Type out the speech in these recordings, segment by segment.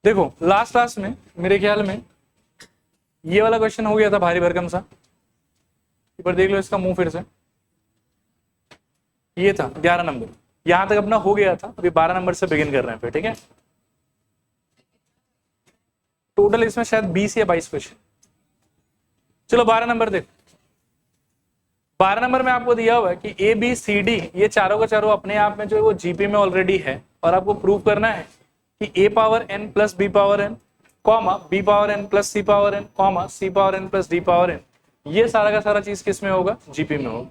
देखो last class में मेरे ख्याल में ये वाला क्वेश्चन हो गया था भारी भरकम सा, एक बार देख लो इसका मुंह फिर से। ये था 11 नंबर, यहां तक अपना हो गया था, अभी 12 नंबर से बिगिन कर रहे हैं फिर, ठीक है। टोटल इसमें शायद 20 या 22 क्वेश्चन। चलो 12 नंबर देखो। 12 नंबर में आपको दिया हुआ है कि ए बी सी डी ये चारों का चारों अपने आप में जो है वो जीपी में ऑलरेडी है, और आपको प्रूव करना है कि a power n plus b power n comma b power n plus c power n comma c power n plus d power n, ये सारा का सारा चीज किस में होगा? जीपी में होगा।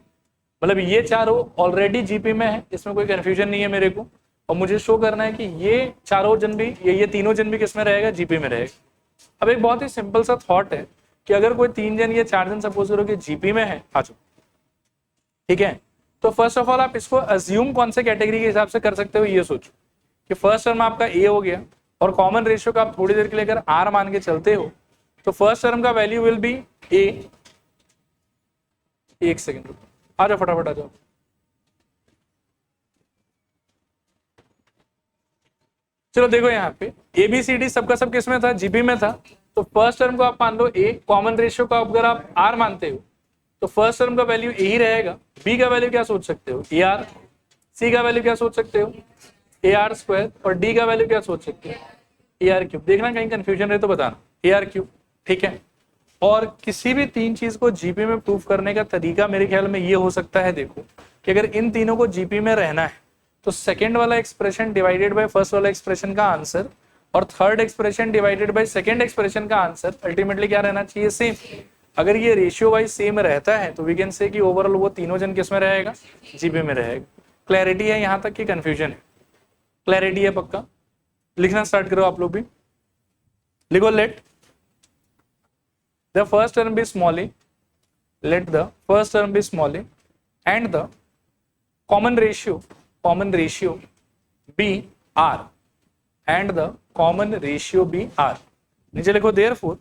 मतलब ये चारों ऑलरेडी जीपी में है, इसमें कोई कंफ्यूजन नहीं है मेरे को, और मुझे शो करना है कि ये चारों जन भी ये तीनों जन भी किस में रहेगा? जीपी में रहेगा। अब एक बहुत ही सिंपल सा थॉट है कि अगर कोई 3 जन या 4 जन सपोज करो कि जीपी में है, आ जाओ, ठीक है। तो फर्स्ट ऑफ ऑल आप इसको अज्यूम कौन से कैटेगरी के हिसाब से कर सकते हो, ये सोचो कि फर्स्ट टर्म आपका ए हो गया, और कॉमन रेशियो का आप थोड़ी देर के लिए अगर आर मान के चलते हो तो फर्स्ट टर्म का वैल्यू विल बी ए। एक सेकेंड आ जाओ, फटाफट आ जाओ। चलो देखो यहाँ पे ए बी सी डी सबका सब किस में था? जीपी में था। तो फर्स्ट टर्म को आप मान लो ए, कॉमन रेशियो का अगर आप आर मानते हो तो फर्स्ट टर्म का वैल्यू ए ही रहेगा। बी का वैल्यू क्या सोच सकते हो? A R. सी का वैल्यू क्या सोच सकते हो? ए आर स्क्वायर। और डी का वैल्यू क्या सोच सकते हो? A R cube. देखना कहीं कंफ्यूजन रहे तो बताना, ए आर क्यूब, ठीक है। और किसी भी 3 चीज को जीपी में प्रूव करने का तरीका मेरे ख्याल में ये हो सकता है, देखो कि अगर इन तीनों को जीपी में रहना है तो सेकेंड वाला एक्सप्रेशन डिवाइडेड बाय फर्स्ट वाला एक्सप्रेशन का आंसर और third expression divided by second expression का आंसर अल्टीमेटली क्या रहना चाहिए? सेम। अगर ये रेशियो वाइज सेम रहता है तो वी कैन से कि ओवरऑल वो तीनों जन किस में रहेगा? जीपी में रहेगा। क्लैरिटी है यहाँ तक कि कंफ्यूजन है? क्लैरिटी है पक्का? लिखना स्टार्ट करो आप लोग भी, लिखो let the first term be small a, let the first term be small a and the common ratio be r and the common ratio be r. नीचे लिखो therefore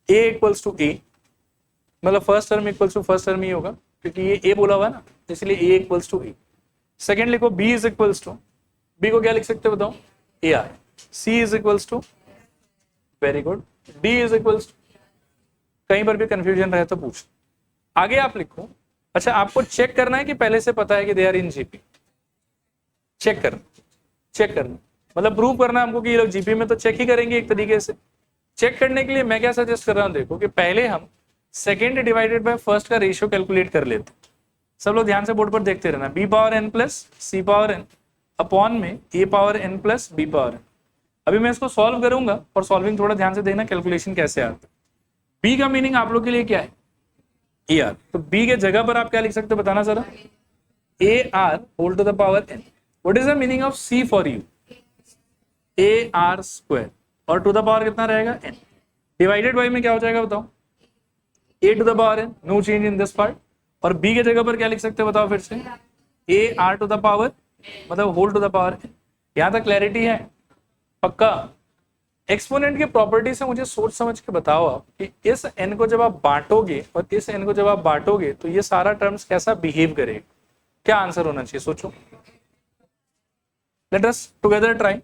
a equals to a, मतलब first term equals to first term ही होगा क्योंकि ये a बोला हुआ है ना, इसलिए a equals to A. Second लिखो b is equals to, b को क्या लिख सकते हो बताओ? A R. c is equals to, very good, d is equals to, कहीं पर भी कंफ्यूजन रहे तो पूछ। आगे आप लिखो, अच्छा आपको चेक करना है कि पहले से पता है कि they are in GP? Check करना मतलब प्रूव करना हमको कि ये लोग जीपी में, तो चेक ही करेंगे एक तरीके से। चेक करने के लिए मैं क्या सजेस्ट कर रहा हूं, देखो कि पहले हम सेकेंड डिवाइडेड बाय फर्स्ट का रेशियो कैलकुलेट कर लेते। सब लोग ध्यान से बोर्ड पर देखते रहना। B power n plus c power n upon में a power n plus b power n. अभी मैं इसको सॉल्व करूंगा, और सॉल्विंग थोड़ा ध्यान से देखना कैलकुलेशन कैसे आता है। बी का मीनिंग आप लोग के लिए क्या है? A R. तो बी के जगह पर आप क्या लिख सकते हो बताना जरा? A R whole to the power N. What is the meaning of C for you? A R square, और टू द पावर कितना रहेगा? एन। डिवाइडेड बाई में क्या हो जाएगा बताओ? A to the power n, no change in this part. और b के जगह पर क्या लिख सकते हो बताओ फिर से? A r to the power, मतलब whole to the power n. यहां तक क्लैरिटी है पक्का? एक्सपोनेंट की प्रॉपर्टी से मुझे सोच समझ के बताओ आप कि इस एन को जब आप बांटोगे और इस एन को जब आप बांटोगे तो ये सारा टर्म्स कैसा बिहेव करेगा? क्या आंसर होना चाहिए सोचो? Let us together try.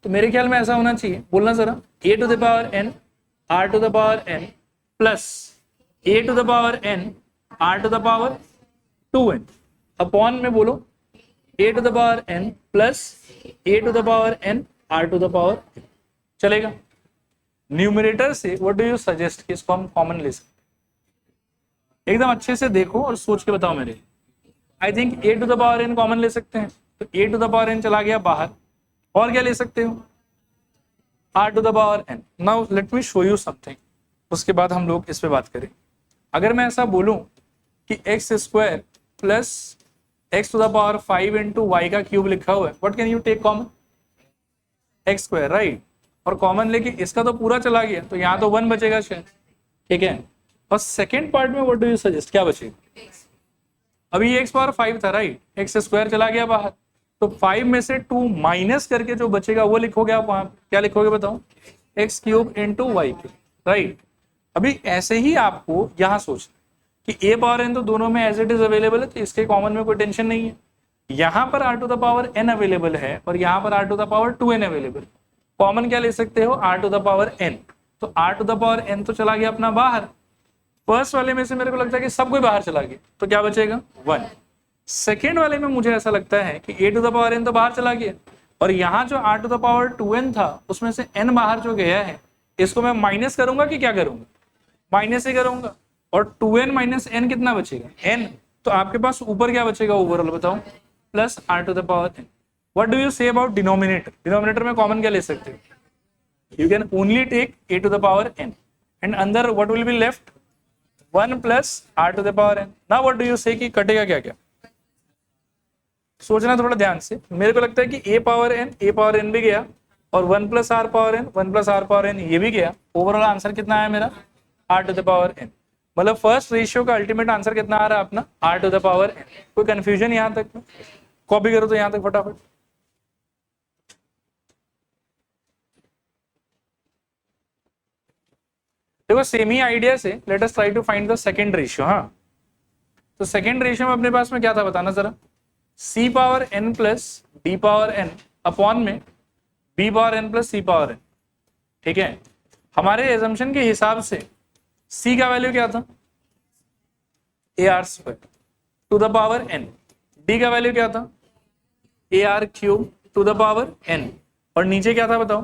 तो मेरे ख्याल में ऐसा होना चाहिए, बोलना जरा, a to the power n r to the power n plus a to the power n r to the power 2n upon में बोलो a to the power n plus a to the power n r to the power. चलेगा? Numerator से what do you suggest कि इसको हम common ले सकते? एकदम अच्छे से देखो और सोच के बताओ मेरे। I think A to the power N common ले सकते हैं, तो A to the power N चला गया बाहर, और क्या ले सकते हो? R to the power N. Now let me show you something, उसके बाद हम लोग इस पे बात करें। अगर मैं ऐसा बोलूं कि X square plus X to the power 5 into Y का क्यूब लिखा हुआ है, what can you take common? X square, right. और कॉमन लेके इसका तो पूरा चला गया, तो यहाँ तो 1 बचेगा शायद, ठीक है। और सेकेंड पार्ट में व्हाट डू यू सजेस्ट, क्या बचेगा? अभी एक्स पावर 5 था, राइट, एक्स स्क्वायर चला गया बाहर, तो 5 में से 2 माइनस करके जो बचेगा वो लिखोगे आप वहां, क्या लिखोगे बताओ? X cube into Y cube, right. अभी ऐसे ही आपको यहाँ सोचना कि ए पावर एन तो दोनों में एज इट इज अवेलेबल है, तो इसके कॉमन में कोई टेंशन नहीं है। यहां पर r to the power n available है और यहां पर r to the power 2n available. Common क्या ले सकते हो, r to the power n। तो r to the power n तो चला गया अपना बाहर। फर्स्ट वाले में से मेरे को लगता है कि सब कोई बाहर चला गया, तो क्या बचेगा 1। सेकेंड वाले में मुझे ऐसा लगता है कि a to the power n तो बाहर चला गया, और यहाँ जो r to the power 2n था उसमें से n बाहर जो गया है, इसको मैं माइनस करूंगा कि क्या करूंगा, माइनस ही करूंगा। और 2n माइनस n कितना बचेगा, n। तो आपके पास ऊपर क्या बचेगा ओवरऑल बताओ, plus r to the power n। What do you say about denominator, denominator में कॉमन क्या ले सकते हो, you can only take a to the power n and अंदर what will be left 1 plus r to the power n। Now what do you say कि कटेगा क्या क्या, सोचना थोड़ा ध्यान से। मेरे को लगता है कि a पावर n भी गया और 1 plus are power n, 1 plus are power n ये भी गया। ओवरऑल आंसर कितना आया मेरा r to the power n। मतलब फर्स्ट रेशियो का अल्टीमेट आंसर कितना आ रहा है अपना r to the power n। कोई कंफ्यूजन यहां तक, कॉपी करो तो यहां तक फटाफट। देखो सेम ही आइडिया से let us try to find the second ratio. हाँ, तो सेकंड रेशियो में अपने पास में क्या था बताना जरा, c power n plus d power n upon में b power n plus c power n। ठीक है, हमारे एजम्पशन के हिसाब से c का वैल्यू क्या था ar square to the power n, d का वैल्यू क्या था ar cube to the power n, और नीचे क्या था बताओ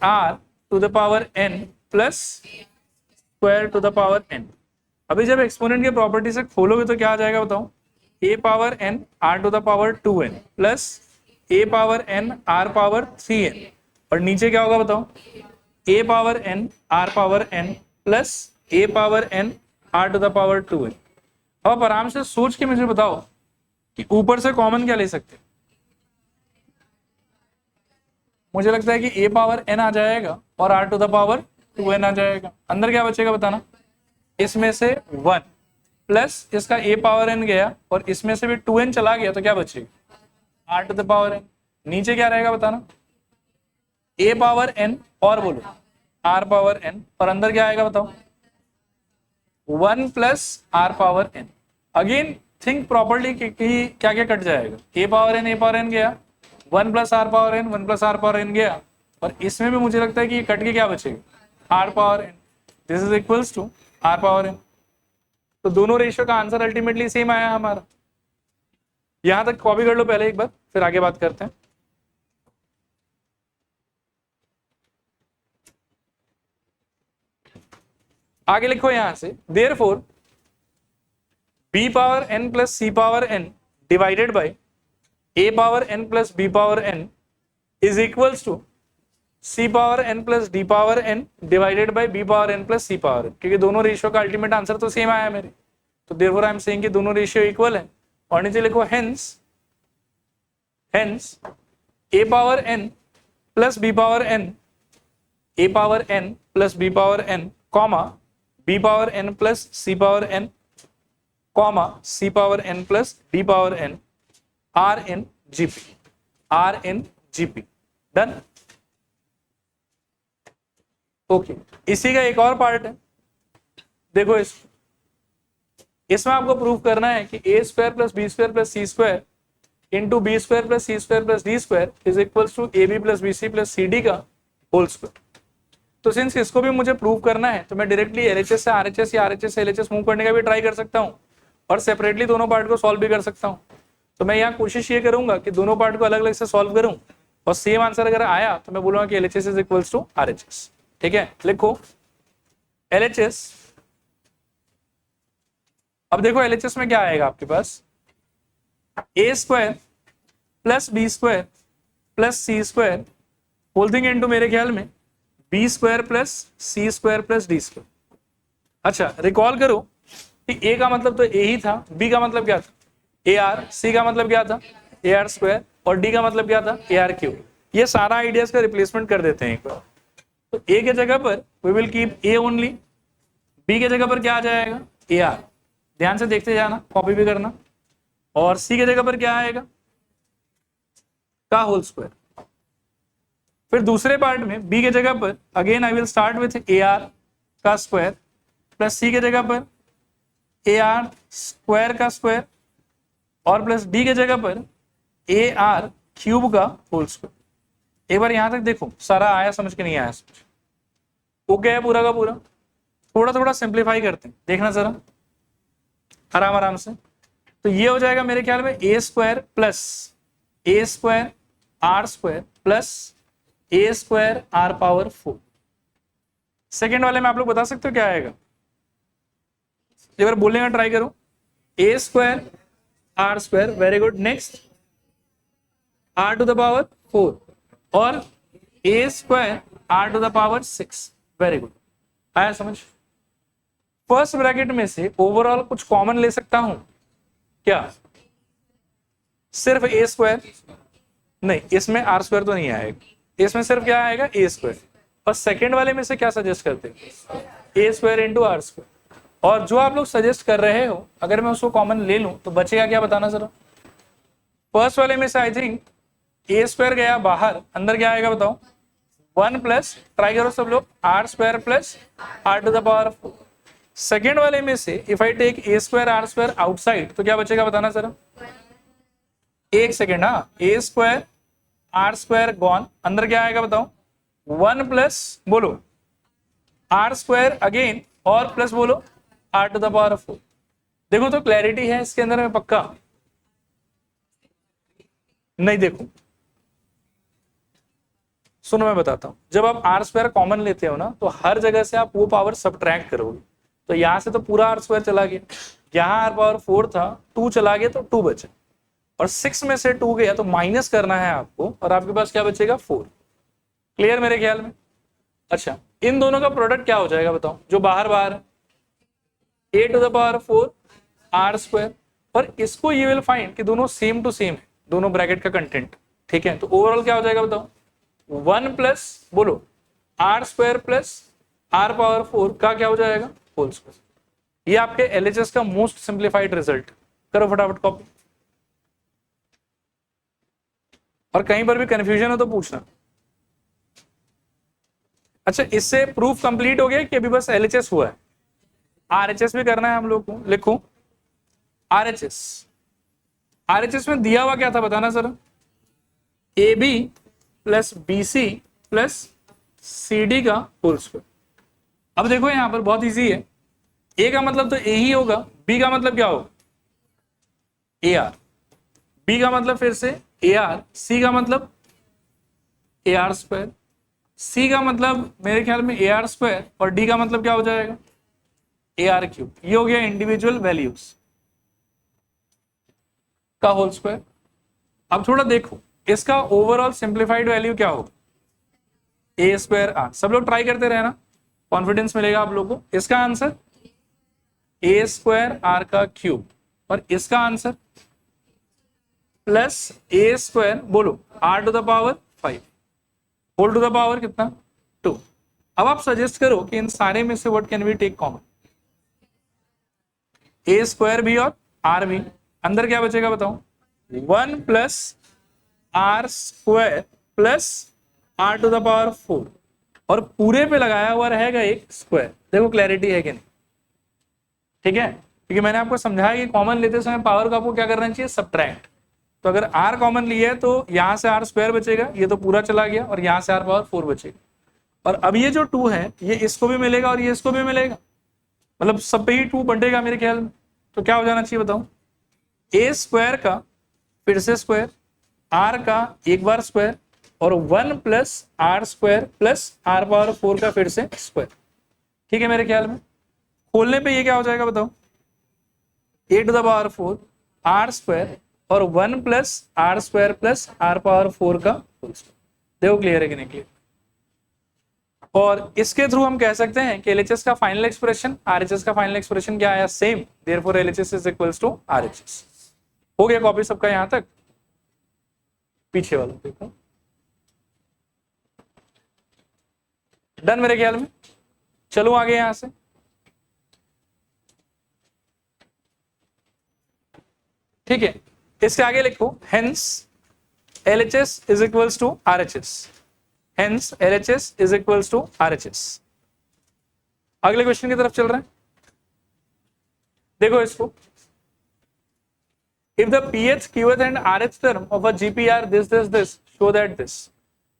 ar to the power n plus square to the power n। अभी जब एक्सपोनेंट के प्रॉपर्टी से खोलोगे तो क्या आ जाएगा बताओ, a power n r to the power 2n plus a power n r power 3n, और नीचे क्या होगा बताओ a power n r power n plus a power n r to the power 2n। अब आप आराम से सोच के मुझे बताओ कि ऊपर से कॉमन क्या ले सकते हैं। मुझे लगता है कि a पावर n आ जाएगा और r to the power 2n आ जाएगा। अंदर क्या बचेगा बताना, इसमें से 1 प्लस इसका a पावर n गया और इसमें से भी 2n चला गया, तो क्या बचेगा r to the power n। नीचे क्या रहेगा बताना, a पावर n और बोलो r पावर n, और अंदर क्या आएगा बताओ 1 plus r power n। Again think properly कि क्या क्या कट जाएगा, a पावर n गया, 1 plus r power n, 1 plus r power n गया, और इसमें भी मुझे लगता है कि कट के क्या बचेगा r power n। This is equals to r power n। तो दोनों रेशियो का आंसर अल्टीमेटली सेम आया हमारा। यहां तक कॉपी कर लो पहले एक बार, फिर आगे बात करते हैं। आगे लिखो यहां से, therefore b power n plus c power n divided by a power n plus b power n is equals to c power n plus d power n divided by b power n plus c power n। क्योंकि दोनों ratio का ultimate answer तो same आया मेरे, तो therefore I am saying कि दोनों ratio equal है। और नीचे लिखो hence a power n plus b power n, a power n plus b power n comma b power n plus c power n comma c power n plus d power n r in gp। Done. Okay, इसी का एक और part है, देखो इसमें आपको prove करना है कि a square plus B square plus C square into B square plus C square plus D square is equals to A B plus B C plus C D का होल स्क्वायर। तो since इसको भी मुझे prove करना है तो मैं directly LHS से आरएचएस या आरएचएस से एलएचएस मूव करने का भी ट्राई कर सकता हूँ और सेपरेटली दोनों पार्ट को सॉल्व भी कर सकता हूँ। तो मैं यहाँ कोशिश ये करूंगा कि दोनों पार्ट को अलग अलग से सॉल्व करूं और सेम आंसर अगर आया तो मैं बोलूंगा कि LHS is equals to RHS. ठीक है, लिखो एलएचएस। अब देखो एलएचएस में क्या आएगा आपके पास, a square plus B square plus C square whole thing into मेरे ख्याल में बी स्क्वायर प्लस सी स्क्वायर प्लस डी स्क्वायर। अच्छा रिकॉल करो कि ए का मतलब तो ए ही था, बी का मतलब क्या था ए आर, सी का मतलब क्या था ए आर स्क्वायर और डी का मतलब क्या था ए आर क्यूब। ये सारा आइडियाज का रिप्लेसमेंट कर देते हैं एक बार। तो ए के जगह पर we will keep A only, B के जगह पर क्या आ जाएगा ए आर, ध्यान से देखते जाना, कॉपी भी करना, और सी के जगह पर क्या आएगा का होल स्क्वायर। फिर दूसरे पार्ट में बी के जगह पर again I will start with A R का स्क्वायर प्लस सी के जगह पर ए आर स्क्वायर का स्क्वायर और प्लस डी के जगह पर ए आर क्यूब का होल स्क्वायर। एक बार यहां तक देखो, सारा आया समझ के नहीं आया समझ, ओके है पूरा का पूरा। थोड़ा थोड़ा सिंप्लीफाई करते हैं, देखना जरा आराम आराम से। तो ये हो जाएगा मेरे ख्याल में a square plus A square are square plus A square r power 4। Second वाले में आप लोग बता सकते हो क्या आएगा? एक बार बोलने का ट्राई करो। A square are square, very good. Next r to the power 4 और a square r to the power 6, very good. आया समझ? फर्स्ट ब्रैकेट में से ओवरऑल कुछ कॉमन ले सकता हूं क्या? सिर्फ ए स्क्वायर? नहीं, इसमें आर स्क्वायर तो नहीं आएगा, इसमें सिर्फ क्या आएगा? ए स्क्वायर। और सेकेंड वाले में से क्या सजेस्ट करते हैं? ए स्क्वायर इंटू आर स्क्वायर। और जो आप लोग सजेस्ट कर रहे हो, अगर मैं उसको कॉमन ले लूं तो बचेगा क्या, बताना जरा। फर्स्ट वाले में से आई थिंक ए स्क्वायर गया बाहर, अंदर क्या आएगा बताओ? 1 प्लस, ट्राई करो सब लोग, R square plus R to the power 4। Second वाले में से if I take A square are square outside तो क्या बचेगा बताना जरा। एक सेकेंड, हाँ, A square are square gone, अंदर क्या आएगा बताओ? 1 प्लस बोलो आर स्क्वायर अगेन और प्लस बोलो आर टू द पावर 4। देखो तो क्लैरिटी है इसके अंदर में पक्का? नहीं, देखो सुनो मैं बताता हूं। जब आप आर स्क्वायर कॉमन लेते हो ना, तो हर जगह से आप वो पावर सब्ट्रैक्ट करोगे। तो यहां से तो पूरा आर स्क्वायर चला गया, यहां आर पावर 4 था, 2 चला गया तो 2 बचे, और 6 में से 2 गया तो माइनस करना है आपको, और आपके पास क्या बचेगा? 4। क्लियर मेरे ख्याल में? अच्छा, इन दोनों का प्रोडक्ट क्या हो जाएगा बताओ, जो बाहर बाहर है? A to the power 4 r square, और इसको ये विल फाइंड कि दोनों सेम टू सेम है, दोनों ब्रैकेट का कंटेंट, ठीक है। तो ओवरऑल क्या हो जाएगा बताओ? 1 प्लस बोलो R square plus are power 4 का क्या हो जाएगा? Whole square. ये आपके एलएचएस का मोस्ट सिंप्लीफाइड रिजल्ट। करो फटाफट कॉपी, और कहीं पर भी कंफ्यूजन हो तो पूछना। अच्छा, इससे प्रूफ कंप्लीट हो गया कि अभी बस एलएचएस हुआ है? आरएचएस भी करना है हम लोग को। लिखो आरएचएस। आरएचएस में दिया हुआ क्या था बताना sir? A B plus B C plus C D का होल स्क्वायर। अब देखो यहां पर बहुत इजी है, ए का मतलब तो ए ही होगा, बी का मतलब क्या होगा? ए आर, बी का मतलब फिर से ए आर, सी का मतलब ए आर स्क्वायर, सी का मतलब मेरे ख्याल में ए आर स्क्वायर, और डी का मतलब क्या हो जाएगा? A R cube. ये हो गया इंडिविजुअल वैल्यूज का होल स्क्वायर। अब थोड़ा देखो इसका ओवरऑल सिंप्लीफाइड वैल्यू क्या होगा? ए स्क्वायर आर। सब लोग ट्राई करते रहना, कॉन्फिडेंस मिलेगा आप लोगों को। इसका आंसर ए स्क्वायर आर का क्यूब, और इसका आंसर प्लस ए स्क्वायर बोलो R to the power 5 whole to the power कितना? 2। अब आप सजेस्ट करो कि इन सारे में से what can we take common? A square भी और आर भी, अंदर क्या बचेगा बताओ? 1 plus are square plus R to the power 4, और पूरे पे लगाया हुआ रहेगा एक स्क्वायर। देखो क्लैरिटी है कि नहीं? ठीक है, क्योंकि मैंने आपको समझाया कि कॉमन लेते समय पावर को आपको क्या करना चाहिए? सब्ट्रैक्ट। तो अगर आर कॉमन लिया है तो यहां से आर स्क्वायर बचेगा, ये तो पूरा चला गया, और यहां से आर पावर 4 बचेगा। और अब ये जो 2 है ये इसको भी मिलेगा और ये इसको भी मिलेगा, मतलब सब पे ही 2 बटेगा मेरे ख्याल में। तो क्या हो जाना चाहिए बताओ? ए स्क्वायर का फिर से स्क्वायर, आर का एक बार स्क्वायर, और 1 plus are square plus are power 4 का फिर से स्क्वायर। ठीक है मेरे ख्याल में? खोलने पे ये क्या हो जाएगा बताओ? A to the power 4 r square और 1 plus are square plus are power 4 का होल स्क्वायर। देखो क्लियर है कि नहीं क्लियर? और इसके थ्रू हम कह सकते हैं कि एलएचएस का फाइनल एक्सप्रेशन आरएचएस का फाइनल एक्सप्रेशन क्या आया? Same. Therefore LHS is equals to RHS. हो गया कॉपी सबका यहां तक? पीछे वाला देखो, डन मेरे ख्याल में। चलो आगे यहां से, ठीक है। इसके आगे लिखो hence LHS is equals to RHS. Hence LHS is equals to RHS. अगले क्वेश्चन की तरफ चल रहे हैं। देखो इसको, if the pH, QH and RH term of a GP are this show that this.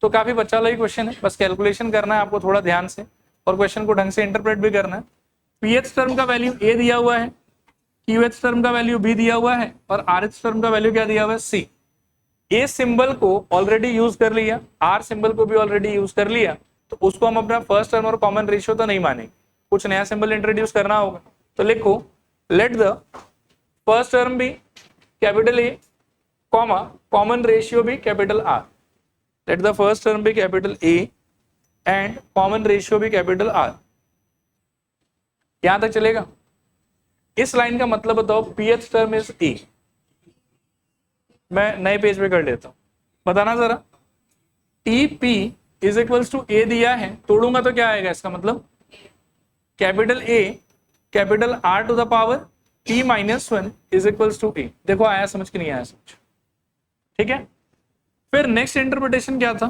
तो काफी बच्चा वाला क्वेश्चन है, बस कैलकुलेशन करना है आपको थोड़ा ध्यान से और क्वेश्चन को ढंग से इंटरप्रेट भी करना है। pH टर्म का वैल्यू A दिया हुआ है, QH टर्म का वैल्यू B दिया हुआ है और RH टर्म का वैल्यू क्या दिया हुआ है C। A सिंबल को ऑलरेडी यूज कर लिया, R सिंबल को भी ऑलरेडी यूज कर लिया, तो उसको हम अपना फर्स्ट टर्म और कॉमन रेशियो तो नहीं मानेंगे, कुछ नया सिंबल इंट्रोड्यूस करना होगा। तो लिखो let the first term be capital A comma common ratio be capital R। Let the first term be capital A and common ratio be capital R। यहां तक चलेगा? इस लाइन का मतलब बताओ pH टर्म इज A। मैं नए page पे कर लेता हूं, बताना जरा। TP is equals to A दिया है, तोड़ूंगा तो क्या आएगा इसका मतलब capital A capital R to the power P minus 1 is equals to A। देखो आया समझ कि नहीं आया समझ? ठीक है। फिर नेक्स्ट इंटरप्रिटेशन क्या था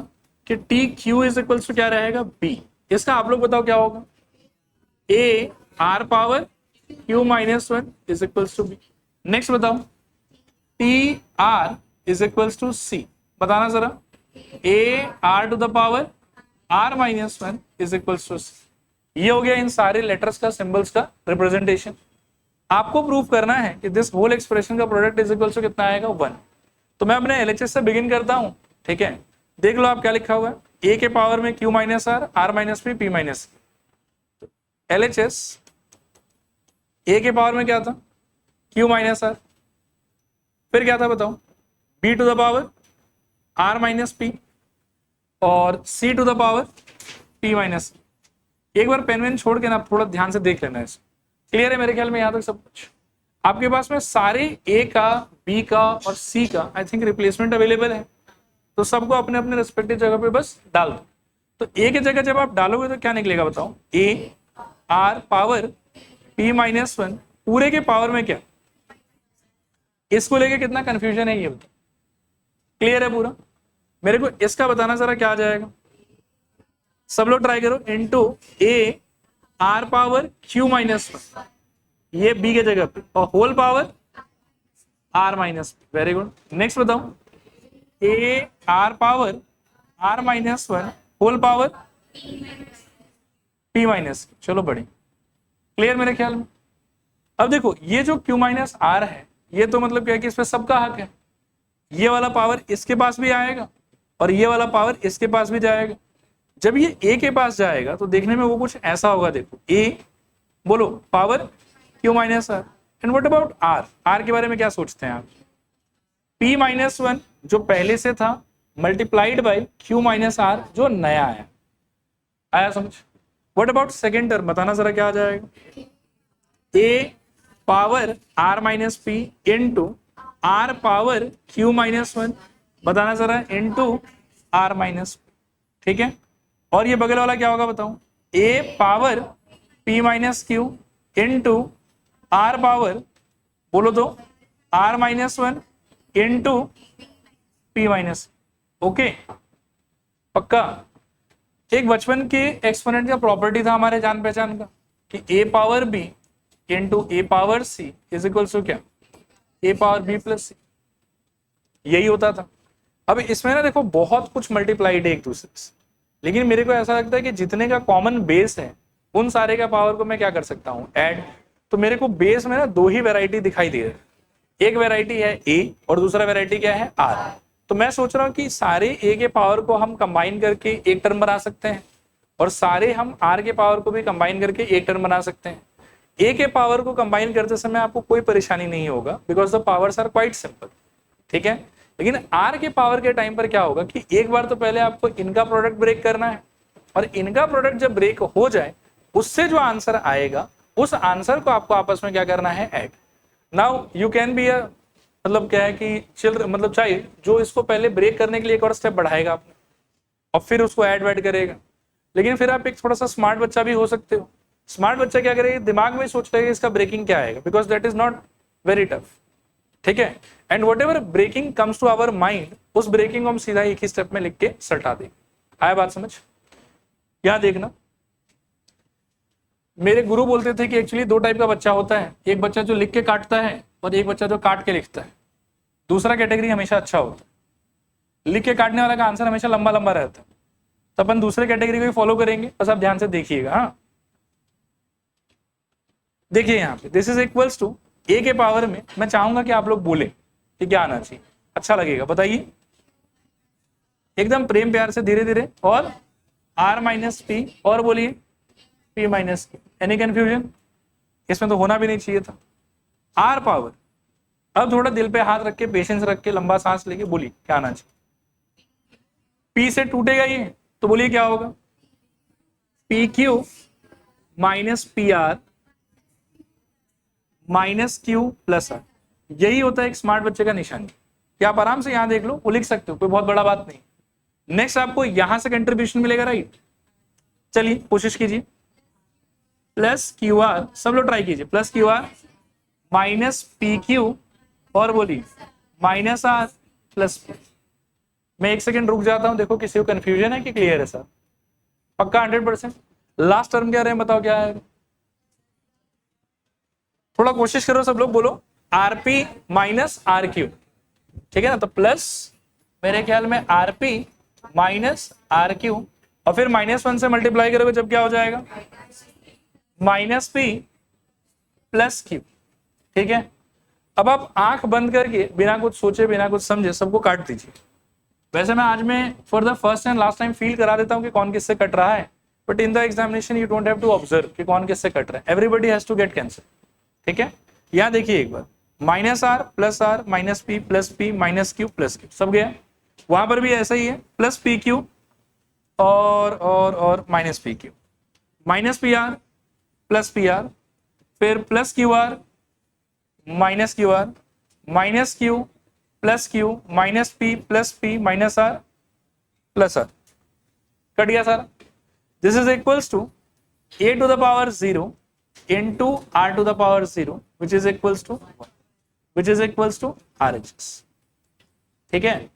कि TQ इज इक्वल्स टू क्या रहेगा B। इसका आप लोग बताओ क्या होगा, A R power Q minus 1 is equals to B। Next बताओ TR is equals to C। बताना जरा, A R to the power R minus 1 is equals to C। ये हो गया इन सारे लेटर्स का, सिंबल्स का रिप्रेजेंटेशन। आपको प्रूव करना है कि दिस होल एक्सप्रेशन का प्रोडक्ट इज इक्वल्स टू कितना आएगा 1। तो मैं अपने LHS से बिगिन करता हूं, ठीक है। देख लो आप क्या लिखा हुआ है, A के पावर में Q minus R, R minus P, P minus. LHS A के पावर में क्या था Q माइनस R, फिर क्या था बताओ B to the power R minus P और C to the power P minus. एक बार पेन वेन छोड़ के ना थोड़ा ध्यान से देख लेना इसको। क्लियर है मेरे ख्याल में? यहां तक सब कुछ आपके पास में सारे A का, B का और C का आई थिंक रिप्लेसमेंट अवेलेबल है, तो सबको अपने अपने रिस्पेक्टिव जगह पे बस डाल दो। तो A की जगह जब आप डालोगे तो क्या निकलेगा बताओ, A R power P minus 1 पूरे के पावर में क्या। इसको लेके कितना कंफ्यूजन है ये बताओ? क्लियर है पूरा? मेरे को इसका बताना जरा क्या आ जाएगा, सब लोग ट्राई करो। Into A R power Q minus 1, ये B के जगह पे, और whole power R minus. Very good. Next बताओ A R power R minus 1 whole power P minus. चलो बड़ी क्लियर मेरे ख्याल में। अब देखो ये जो Q माइनस R है, ये तो मतलब क्या है कि इस पे सबका हक है। ये वाला पावर इसके पास भी आएगा और ये वाला पावर इसके पास भी जाएगा। जब ये A के पास जाएगा तो देखने में वो कुछ ऐसा होगा। देखो A बोलो power Q minus R, and what about R? R के बारे में क्या सोचते हैं आप? P माइनस 1 जो पहले से था multiplied by Q minus R जो नया है। आया समझ? What about second term? बताना जरा क्या आ जाएगा, A power R minus P into R power Q minus 1। बताना जरा, इंटू R माइनस P। ठीक है। और ये बगल वाला क्या होगा बताओ, A power P minus Q into R power, बोलो तो R minus 1 into P minus. Okay पक्का? एक बचपन के एक्सपोनेंट का प्रॉपर्टी था हमारे जान पहचान का कि A power B into A power C is equals to क्या, A power B plus C। यही होता था। अब इसमें ना देखो बहुत कुछ मल्टीप्लाइड है एक दूसरे से, लेकिन मेरे को ऐसा लगता है कि जितने का कॉमन बेस है उन सारे का पावर को मैं क्या कर सकता हूँ, ऐड। तो मेरे को बेस में ना दो ही वैरायटी दिखाई दे रही है, एक वैरायटी है A और दूसरा वैरायटी क्या है R। तो मैं सोच रहा हूँ कि सारे A के पावर को हम कंबाइन करके एक टर्म बना सकते हैं और सारे हम R के पावर को भी कंबाइन करके एक टर्म बना सकते हैं। A के पावर को कंबाइन करते समय आपको कोई परेशानी नहीं होगा because the powers are quite simple. ठीक है। लेकिन R के पावर के टाइम पर क्या होगा कि एक बार तो पहले आपको इनका प्रोडक्ट ब्रेक करना है और इनका प्रोडक्ट जब ब्रेक हो जाए उससे जो आंसर आएगा उस आंसर को आपको आपस में क्या करना है, add. Now you can be a मतलब क्या है कि चिल्ड्रन मतलब चाइल्ड जो इसको पहले ब्रेक करने के लिए एक और स्टेप बढ़ाएगा आपने और फिर उसको ऐड वैड करेगा। लेकिन फिर आप एक थोड़ा सा स्मार्ट बच्चा भी हो सकते हो। स्मार्ट बच्चा क्या करेगा, दिमाग में सोच लेगा इसका ब्रेकिंग क्या आएगा because that is not very tough. ठीक है। And whatever breaking comes to our mind, उस ब्रेकिंग को हम सीधा एक ही स्टेप में लिख के सटा देंगे। आया बात समझ? यहां देखना, मेरे गुरु बोलते थे कि एक्चुअली दो टाइप का बच्चा होता है, एक बच्चा जो लिख के काटता है और एक बच्चा जो काट के लिखता है। दूसरा कैटेगरी हमेशा अच्छा होता है, लिख के काटने वाला का आंसर हमेशा लंबा लंबा रहता है, तो अपन दूसरे कैटेगरी को ही फॉलो करेंगे, बस आप ध्यान से देखिएगा। हाँ देखिए यहाँ पे दिस इज इक्वल्स टू ए के पावर में, मैं चाहूंगा कि आप लोग बोले कि क्या आना चाहिए, अच्छा लगेगा, बताइए एकदम प्रेम प्यार से, धीरे धीरे, और आर माइनस पी, और बोलिए P minus Q. Any confusion? इसमें तो होना भी नहीं चाहिए था। आर पावर, अब थोड़ा दिल पे हाथ रख के, पेशेंस रख के, लंबा सांस लेके बोलिए क्या आना चाहिए। पी से टूटेगा ये, तो बोलिए क्या होगा, P Q minus P R minus Q plus R. यही होता है एक स्मार्ट बच्चे का निशानी, कि आप आराम से यहां देख लो, वो लिख सकते हो, कोई बहुत बड़ा बात नहीं। नेक्स्ट आपको यहां से कंट्रीब्यूशन मिलेगा, राइट? चलिए कोशिश कीजिए, प्लस क्यू आर, सब लोग ट्राई कीजिए, plus q r minus p q, और बोलिए माइनस आर प्लस पी। मैं एक सेकंड रुक जाता हूं, देखो किसी को कंफ्यूजन है कि क्लियर है सर? पक्का 100%? लास्ट टर्म क्या रहे हैं बताओ, क्या है? थोड़ा कोशिश करो सब लोग, बोलो आरपी माइनस आर क्यू, ठीक है ना? तो प्लस मेरे ख्याल में आरपी माइनस आर क्यू, और फिर -1 से मल्टीप्लाई करोगे जब क्या हो जाएगा, माइनस पी प्लस क्यू, ठीक है? अब आप आंख बंद करके बिना कुछ सोचे, बिना कुछ समझे सबको काट दीजिए। वैसे मैं आज में for the first and last time feel करा देता हूं कि कौन किससे कट रहा है, but in the examination you don't have to observe कि कौन किससे कट रहा है, everybody has to get cancel, ठीक है? यहां देखिए एक बार, minus r minus p minus Q plus q, सब गया। वहां पर भी ऐसा ही है, प्लस पी क्यू और minus p Q, minus P r plus p r, फिर plus q r minus Q plus q, minus p minus r plus r, cut गया सारा। This is equals to a to the power 0 into r to the power 0 which is equals to 1, which is equals to RHS, ठीक है?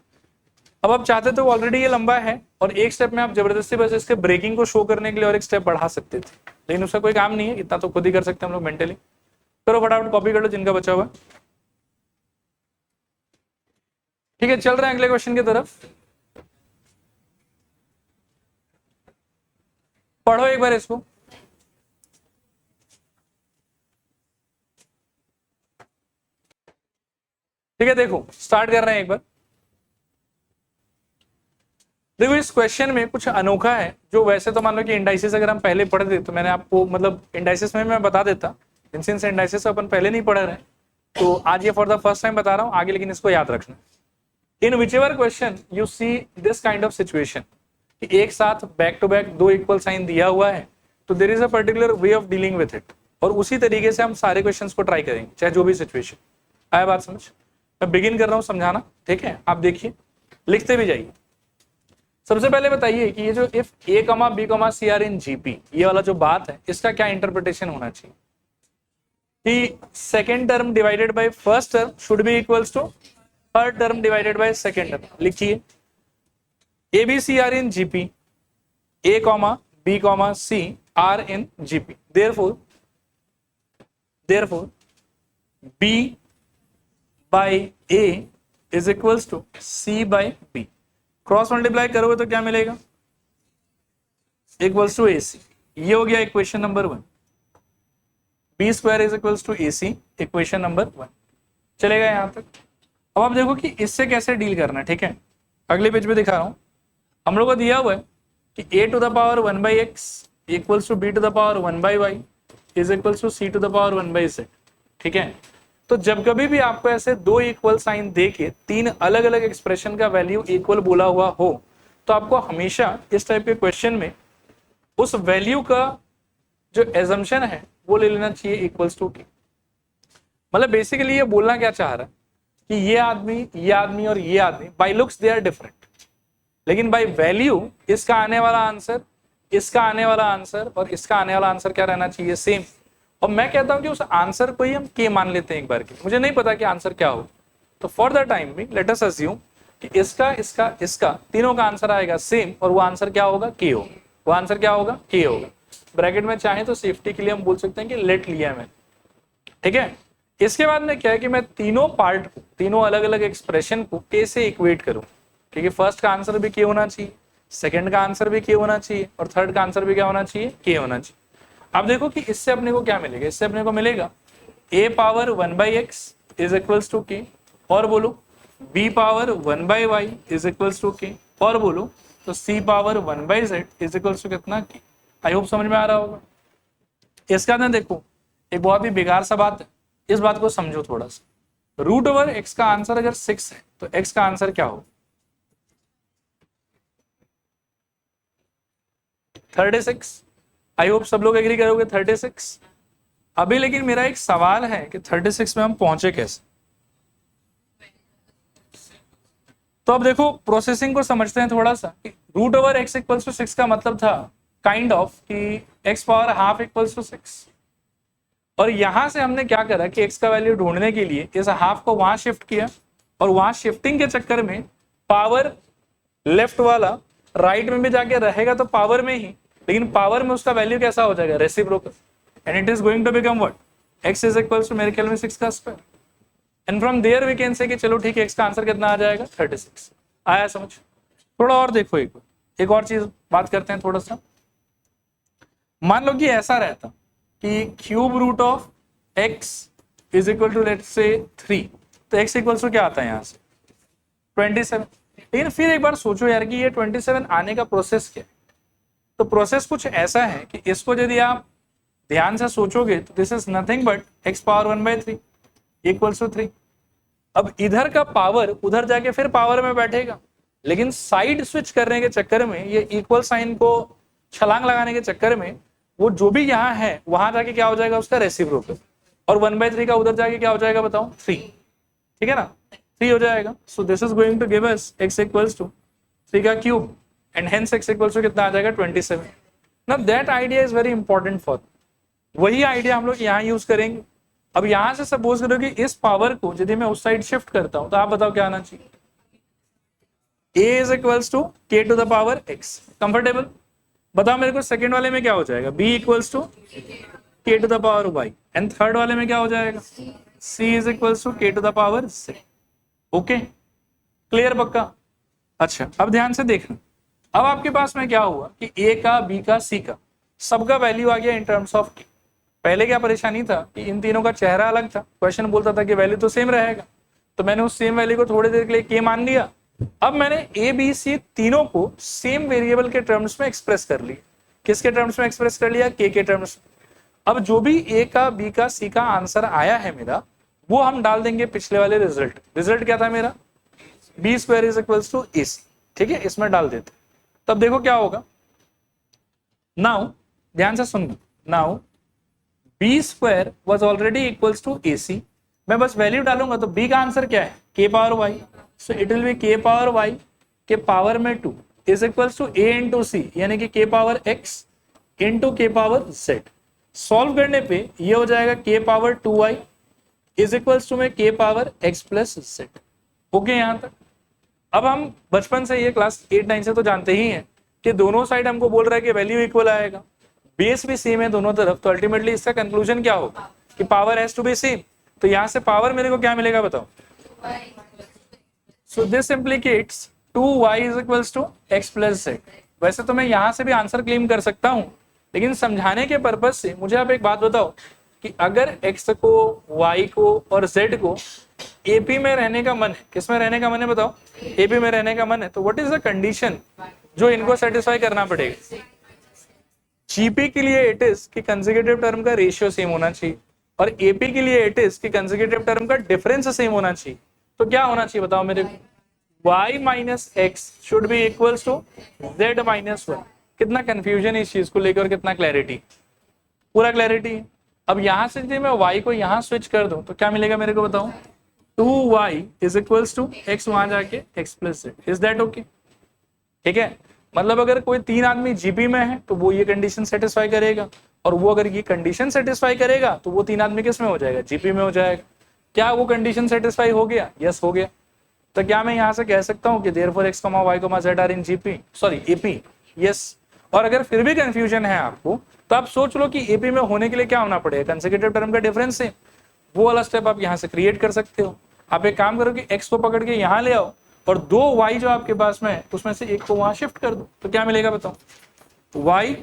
अब आप चाहते तो already ये लंबा है, और एक स्टेप में आप जबरदस्ती बस इसके ब्रेकिंग को शो करने के लिए और एक स्टेप बढ़ा सकते थे, लेकिन उसका कोई काम नहीं है, इतना तो खुद ही कर सकते हैं हम लोग मेंटली। करो फटाफट, कॉपी कर लो जिनका बचा हुआ, ठीक है? चल रहे हैं अगले क्वेश्चन की तरफ, पढ़ो एक बार इसको। ठीक है, देखो स्टार्ट कर रहे हैं एक बार। देखो इस क्वेश्चन में कुछ अनोखा है, जो वैसे तो मान लो कि इंडाइसिस अगर हम पहले पढ़ते तो मैंने आपको, मतलब इंडाइसिस में मैं बता देता, सिंस इंडाइसिस अपन पहले नहीं पढ़ रहे, तो आज ये फॉर द फर्स्ट टाइम बता रहा हूं आगे, लेकिन इसको याद रखना। In which ever question you see this kind of situation, कि एक साथ बैक टू बैक दो इक्वल साइन दिया हुआ है, तो there is a particular way of dealing with it, और उसी तरीके से हम सारे क्वेश्चंस को ट्राई करेंगे, चाहे जो भी सिचुएशन आया। बात समझ? मैं बिगिन कर रहा हूं समझाना, ठीक है? आप देखिए, लिखते भी जाइए। सबसे पहले बताइए कि ये जो if a, b, c are in GP, ये वाला जो बात है, इसका क्या इंटरप्रिटेशन होना चाहिए, कि second term divided by first term should be equals to third term divided by second term. लिखिए a, b, c are in GP, a, b, c are in GP, therefore b by a is equals to c by b। Cross multiply करोगे तो क्या मिलेगा, equals to AC। ये हो गया equation number 1, b square is equals to AC, equation number 1। चलेगा यहां तक? अब आप देखो कि इससे कैसे डील करना है, ठीक है? अगले पेज पे दिखा रहा हूं, हम लोग को दिया हुआ है कि a to the power 1 by x equals to b to the power 1 by y is equals to c to the power 1 by z, ठीक है? तो जब कभी भी आपको ऐसे दो इक्वल साइन देके तीन अलग अलग एक्सप्रेशन का वैल्यू इक्वल बोला हुआ हो, तो आपको हमेशा इस टाइप के क्वेश्चन में उस वैल्यू का जो एजम्पशन है वो ले लेना चाहिए इक्वल्स टू की। मतलब बेसिकली ये बोलना क्या चाह रहा है कि ये आदमी और ये आदमी by looks they are different, लेकिन बाय वैल्यू इसका आने वाला आंसर, इसका आने वाला आंसर और इसका आने वाला आंसर क्या रहना चाहिए, सेम। और मैं कहता हूं कि उस आंसर को ही हम के मान लेते हैं एक बार के, मुझे नहीं पता कि आंसर क्या हो, तो फॉर द टाइम भी लेट अस अज्यूम कि इसका तीनों का आंसर आएगा सेम, और वो आंसर क्या होगा, के होगा। वो आंसर क्या होगा, के होगा। ब्रैकेट में चाहे तो सेफ्टी के लिए हम बोल सकते हैं कि लेट लिया मैंने, ठीक है? इसके बाद में क्या है कि मैं तीनों पार्ट को, तीनों अलग अलग एक्सप्रेशन को के से इक्वेट करूं, क्योंकि फर्स्ट का आंसर भी के होना चाहिए, सेकंड का आंसर भी के होना चाहिए और थर्ड का आंसर भी क्या होना चाहिए, के होना चाहिए। अब देखो कि इससे अपने को क्या मिलेगा, इससे अपने को मिलेगा a power 1/x is equals to K, और बोलो b power 1/y is equals to K, और बोलो तो c power 1/z is equals to कितना, के। आई होप समझ में आ रहा होगा। इसका ना देखो एक बहुत ही बेकार सा बात है, इस बात को समझो थोड़ा सा। रूट ओवर एक्स का आंसर अगर 6 है तो एक्स का आंसर क्या हो, 36। आई होप सब लोग एग्री करोगे 36। अभी लेकिन मेरा एक सवाल है कि 36 में हम पहुंचे कैसे। तो अब देखो प्रोसेसिंग को समझते हैं थोड़ा सा। Root over X equals to 6 का मतलब था काइंड ऑफ कि X power half equals to 6, और यहां से हमने क्या करा कि एक्स का वैल्यू ढूंढने के लिए इस हाफ को वहां शिफ्ट किया, और वहां शिफ्टिंग के चक्कर में पावर लेफ्ट वाला राइट में भी जाके रहेगा तो पावर में ही, लेकिन पावर में उसका वैल्यू कैसा हो जाएगा, reciprocal, and it is going to become what, x is equals to मेरे ख्याल में 6 का square, and from there we can say कि चलो ठीक है x का आंसर कितना आ जाएगा, 36। आया समझ। थोड़ा और देखो, एक और चीज बात करते हैं थोड़ा सा। मान लो कि ऐसा रहता कि cube root of x is equal to let's say 3, तो x इक्वल्स टू क्या आता है यहाँ से 27। लेकिन फिर एक बार सोचो यार कि ये 27 आने का प्रोसेस क्या है। तो प्रोसेस कुछ ऐसा है कि इसको यदि आप ध्यान से सोचोगे तो this is nothing but x power 1/3 equals to 3। अब इधर का पावर उधर जाके फिर पावर में बैठेगा, लेकिन साइड स्विच करने के चक्कर में, ये इक्वल साइन को छलांग लगाने के चक्कर में, वो जो भी यहाँ है वहां जाके क्या हो जाएगा, उसका रेसिप्रोकल, और 1/3 का उधर जाके क्या हो जाएगा बताओ, 3। ठीक है ना, 3 हो जाएगा। So this is going to give us x equals to 3 का cube, and hence x equals to कितना आ जाएगा 27। Now that idea is very important for, वही आइडिया हम लोग यहाँ यूज करेंगे। अब यहां से सपोज करो कि इस पावर को यदि मैं उस साइड शिफ्ट करता हूं तो आप बताओ क्या आना चाहिए, a is equals to k to the power x। Comfortable? बताओ मेरे को सेकंड वाले में क्या हो जाएगा, b equals to k to the power y, and third वाले में क्या हो जाएगा, c is equals to k to the power z। Okay, clear पक्का? अच्छा अब ध्यान से देखना, अब आपके पास में क्या हुआ कि a का, b का, c का सबका वैल्यू आ गया इन टर्म्स ऑफ k। पहले क्या परेशानी था कि इन तीनों का चेहरा अलग था, क्वेश्चन बोलता था कि वैल्यू तो सेम रहेगा, तो मैंने उस सेम वैल्यू को थोड़ी देर के लिए के मान लिया। अब मैंने ए बी सी तीनों को सेम वेरिएबल के टर्म्स में एक्सप्रेस कर लिया। किसके टर्म्स में एक्सप्रेस कर लिया, के टर्म्स में। अब जो भी ए का, बी का, सी का आंसर आया है मेरा, वो हम डाल देंगे पिछले वाले रिजल्ट। रिजल्ट क्या था मेरा, b square is equals to a c. ठीक है, इसमें डाल देते। तब देखो क्या होगा, नाउ ध्यान से सुन, now b square was already equals to a c. मैं बस वैल्यू डालूंगा तो बी का आंसर क्या है, k power y, so it will be k power y k power में 2 is equals to a into c, यानी कि k power x into k power z. Solve करने पे ये हो जाएगा के power 2y is equals to में के power x plus Z. Okay यहां तक। अब हम बचपन से ये क्लास 8-9 से तो जानते ही हैं कि दोनों साइड हमको बोल रहा है कि वैल्यू इक्वल आएगा, बेस भी सेम है दोनों तरफ, तो अल्टीमेटली इसका कंक्लूजन क्या होगा कि power has to be same. तो यहां से पावर मेरे को क्या मिलेगा बताओ, so this implicates 2y is equals to x plus z। वैसे तो मैं यहां से भी आंसर क्लेम कर सकता हूं, लेकिन समझाने के पर्पज से मुझे आप एक बात बताओ कि अगर x को, y को और z को AP में रहने का मन है, किस में रहने का मन है बताओ, AP में रहने का मन है, तो व्हाट इज द कंडीशन जो इनको सेटिस्फाई करना पड़ेगा। जीपी के लिए इट इज कि कंसेक्यूटिव टर्म का रेशियो सेम होना चाहिए, और एपी के लिए इट इज कि कंसेक्यूटिव टर्म का डिफरेंस सेम होना चाहिए। तो क्या होना चाहिए बताओ मेरे को, y minus X should be equals to z minus 1। कितना कंफ्यूजन है इस चीज को लेकर और कितना क्लैरिटी, पूरा क्लैरिटी है। अब यहां से यदि मैं y को यहां स्विच कर दूं तो क्या मिलेगा मेरे को बताओ, 2y is equals to x वहां जाके x plus z। Is that okay? ठीक है, मतलब अगर कोई 3 आदमी जीपी में है तो वो ये कंडीशन सेटिस्फाई करेगा, और वो अगर ये कंडीशन सेटिस्फाई करेगा तो वो 3 आदमी किस में हो जाएगा, जीपी में हो जाएगा। क्या वो कंडीशन सेटिस्फाई हो गया? यस हो गया। तो क्या मैं यहां से कह सकता हूं कि therefore x, y, z are in GP, sorry AP? Yes. और अगर फिर भी कंफ्यूजन है आपको तो आप सोच लो कि एपी में होने के लिए क्या होना पड़ेगा, कंसेक्यूटिव टर्म का डिफरेंस सेम। वो वाला स्टेप आप यहाँ से क्रिएट कर सकते हो। आप एक काम करो कि x को पकड़ के यहाँ ले आओ और 2 y जो आपके पास में है उसमें से एक को वहां शिफ्ट कर दो, तो क्या मिलेगा बताओ? y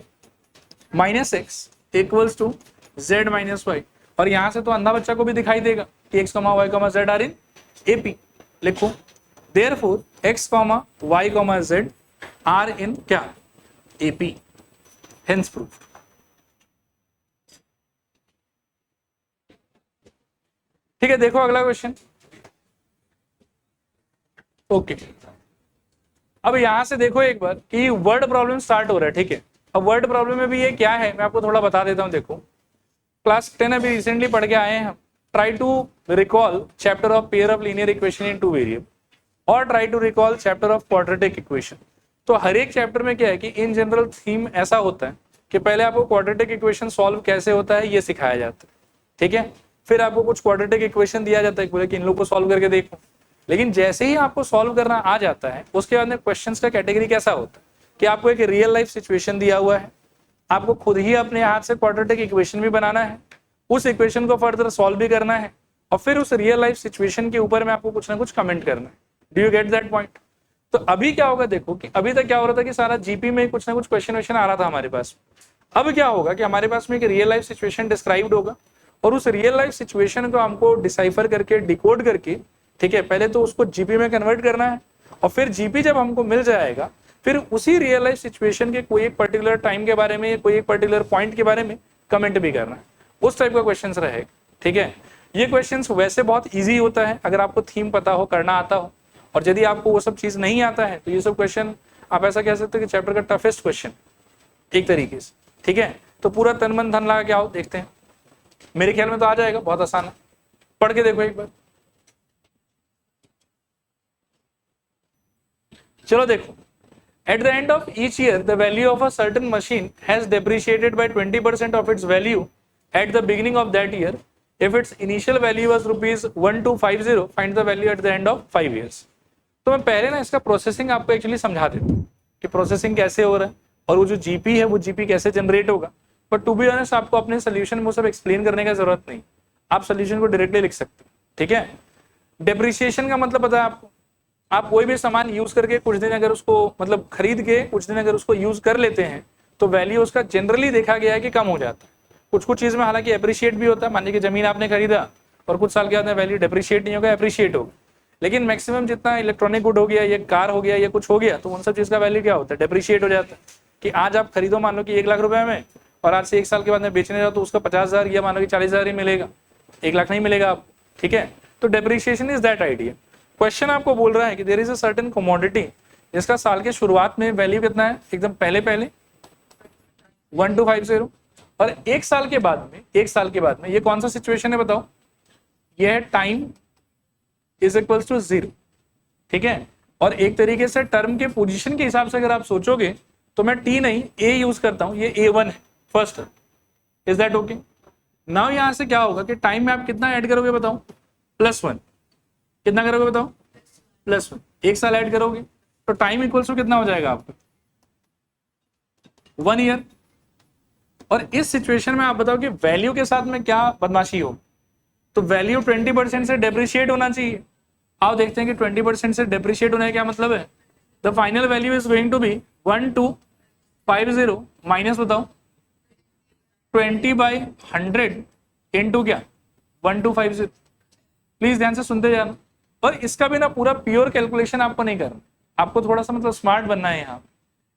minus X equals to z minus Y. और यहां से तो अंधा बच्चा को भी दिखाई देगा कि x, y, z are in AP। लिखो therefore x, y, z are in क्या? AP। Hence proof. ठीक है, देखो अगला क्वेश्चन। ओके, अब यहां से देखो एक बार कि वर्ड प्रॉब्लम स्टार्ट हो रहा है। ठीक है, अब वर्ड प्रॉब्लम में भी ये क्या है मैं आपको थोड़ा बता देता हूं। देखो क्लास 10 अभी रिसेंटली पढ़ के आए हैं हम। Try to recall chapter of pair of linear equation in 2 variable और try to recall chapter of quadratic equation. तो हर एक चैप्टर में क्या है कि इन जनरल थीम ऐसा होता है कि पहले आपको क्वाड्रेटिक इक्वेशन सॉल्व कैसे होता है ये सिखाया जाता है। ठीक है, फिर आपको कुछ क्वाड्रेटिक इक्वेशन दिया जाता है, बोले कि इन लोग को सॉल्व करके देखो। लेकिन जैसे ही आपको सॉल्व करना आ जाता है उसके बाद में क्वेश्चंस का कैटेगरी कैसा होता है कि आपको एक रियल लाइफ सिचुएशन दिया हुआ है, आपको खुद ही अपने हाथ से क्वाड्रेटिक इक्वेशन भी बनाना है, उस इक्वेशन को फर्दर सॉल्व भी करना है और फिर उस रियल लाइफ सिचुएशन के ऊपर में आपको कुछ ना कुछ कमेंट करना है। Do you get that point? तो अभी क्या होगा, देखो कि अभी तक क्या हो रहा था कि सारा जीपी में कुछ ना कुछ क्वेश्चन आ रहा था हमारे पास। अब क्या होगा कि हमारे पास में एक रियल लाइफ सिचुएशन डिस्क्राइब्ड होगा और उस रियल लाइफ सिचुएशन को हमको डिसाइफर करके डिकोड करके, ठीक है, पहले तो उसको जीपी में कन्वर्ट करना है और फिर जीपी जब हमको मिल जाएगा फिर उसी रियल लाइफ सिचुएशन के कोई एक पर्टिकुलर टाइम के बारे में, कोई एक पर्टिकुलर पॉइंट के बारे में कमेंट भी करना है। उस टाइप का क्वेश्चंस रहेगा। ठीक है, ये क्वेश्चंस वैसे बहुत इजी होता है अगर आपको थीम पता हो, करना आता हो, और यदि आपको वो सब चीज नहीं आता है तो ये सब क्वेश्चन आप ऐसा कह सकते हो कि चैप्टर का टफेस्ट क्वेश्चन एक तरीके से। ठीक है, तो पूरा तन मन धन लगा के आओ, देखते हैं। मेरे ख्याल में तो आ जाएगा, बहुत आसान है, पढ़ के देखो एक बार। चलो देखो, at the end of each year the value of a certain machine has depreciated by 20% of its value at the beginning of that year. If its initial value was rupees 1250, find the value at the end of 5 years. तो मैं पहले ना इसका processing आपको actually समझा देता हूँ कि प्रोसेसिंग कैसे हो रहा है और वो जो जीपी है वो जीपी कैसे जनरेट होगा। बट टू बी ऑनेस्ट आपको अपने सोल्यूशन में वो सब एक्सप्लेन करने का जरूरत नहीं, आप सोल्यूशन को डायरेक्टली लिख सकते हो। ठीक है, डेप्रिसिएशन का मतलब पता है आपको, आप कोई भी सामान यूज करके कुछ दिन अगर उसको मतलब खरीद के कुछ दिन अगर उसको यूज कर लेते हैं तो वैल्यू उसका जनरली देखा गया है कि कम हो जाता है। कुछ कुछ चीज में हालांकि अप्रिशिएट भी होता है, मान लीजिए जमीन आपने खरीदा और कुछ साल के बाद में वैल्यू डेप्रिशिएट नहीं होगा, अप्रिशिएट होगा। लेकिन मैक्सिमम जितना इलेक्ट्रॉनिक गुड हो गया, ये कार हो गया, ये कुछ हो गया, तो उन सब चीज का वैल्यू क्या होता है? डेप्रिशिएट हो जाता है। कि आज आप खरीदो मान लो कि 1 लाख रुपए में और आज से 1 साल के बाद में बेचने जाओ तो उसका 50,000 या मान लो कि 40,000 ही मिलेगा, 1 लाख नहीं मिलेगा आपको। ठीक है, तो depreciation is that idea. Question आपको बोल रहा है कि there is a certain commodity जिसका साल के शुरुआत में वैल्यू कितना है, एकदम पहले 1250, और 1 साल के बाद में, 1 साल के बाद में ये कौन सा सिचुएशन है बताओ? ये है टाइम इज इक्वल्स टू 0। ठीक है, और एक तरीके से टर्म के पोजीशन के हिसाब से अगर आप सोचोगे तो मैं टी नहीं ए यूज करता हूं, ये A1 है first. Is that okay? Now यहां से क्या होगा कि टाइम में आप कितना ऐड करोगे बताओ? +1। कितना करोगे बताओ? +1। 1 साल ऐड करोगे तो टाइम इक्वल्स टू कितना हो जाएगा आपका? 1 ईयर। और इस सिचुएशन में आप बताओ कि वैल्यू के साथ में क्या बदमाशी हो? तो वैल्यू 20% से डेप्रिशिएट होना चाहिए। आओ देखते हैं कि 20% से डेप्रिशिएट होने का क्या मतलब है। The final value is going to be 1250 minus बताओ 20/100 इंटू क्या 1250। प्लीज ध्यान से सुनते जाना। और इसका भी ना पूरा प्योर कैलकुलेशन आपको नहीं करना, आपको थोड़ा सा मतलब स्मार्ट बनना है। यहाँ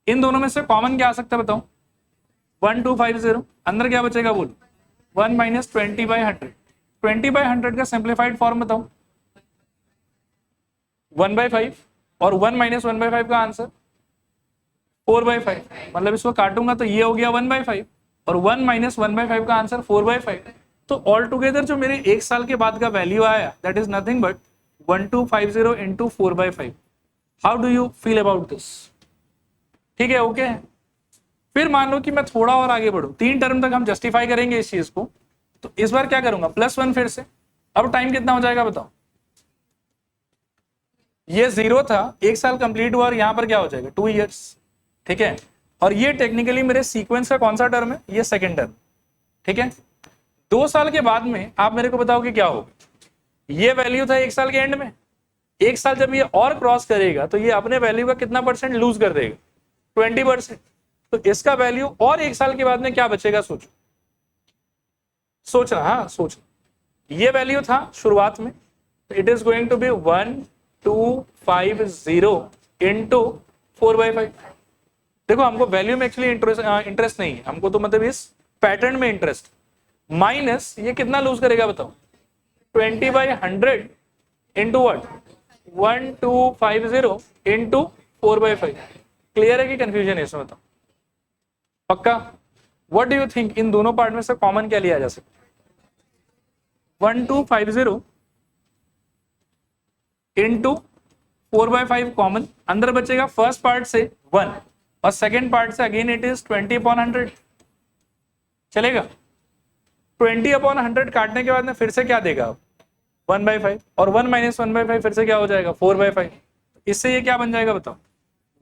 इन दोनों में से कॉमन क्या आ सकता है बताओ? 1250 अंदर क्या बचेगा बोलो? 1 माइनस 20/100। 20/100 का सिंप्लीफाइड फॉर्म बताओ? 1/5। और 1 माइनस 1/5 का आंसर 4/5। मतलब इसको काटूंगा तो ये हो गया 1/5 और 1 माइनस 1/5 का आंसर 4/5। तो ऑल टुगेदर जो मेरे 1 साल के बाद का वैल्यू आया that is nothing but 1250 into 4/5। How do you feel about this? ठीक है, ओके है। फिर मान लो कि मैं थोड़ा और आगे बढ़ू, 3 टर्म तक हम जस्टिफाई करेंगे इस चीज को। तो इस बार क्या करूंगा? +1 फिर से। अब टाइम कितना हो जाएगा बताओ? ये 0 था, 1 साल कंप्लीट हुआ और यहां पर क्या हो जाएगा? 2 ईयर्स। ठीक है, और ये टेक्निकली मेरे सीक्वेंस का कौन सा टर्म है? ये सेकेंड टर्म। ठीक है, 2 साल के बाद में आप मेरे को बताओ कि क्या होगा। ये वैल्यू था 1 साल के एंड में, 1 साल जब ये और क्रॉस करेगा तो ये अपने वैल्यू का कितना परसेंट लूज कर देगा, 20%। तो इसका वैल्यू और 1 साल के बाद में क्या बचेगा, सोचो, सोचना, हाँ सोचना। ये वैल्यू था शुरुआत में, it is going to be 1250 into 4/5। देखो हमको वैल्यू में एक्चुअली इंटरेस्ट नहीं है, हमको तो मतलब इस पैटर्न में इंटरेस्ट। माइनस ये कितना लूज करेगा बताओ, 20/100 इंटू वट, 1250 इंटू 4/5। क्लियर है कि कंफ्यूजन है इसमें बताओ, पक्का? व्हाट डू यू थिंक, इन दोनों पार्ट में से कॉमन क्या लिया जा सकता? 1250 इंटू 4/5 कॉमन, अंदर बचेगा फर्स्ट पार्ट से 1 और सेकेंड पार्ट से अगेन इट इज 20/100। चलेगा? 20/100 काटने के बाद में फिर से क्या देगा, 1/5, और 1 माइनस 1/5 फिर से क्या हो जाएगा, 4/5। इससे ये क्या बन जाएगा बताओ,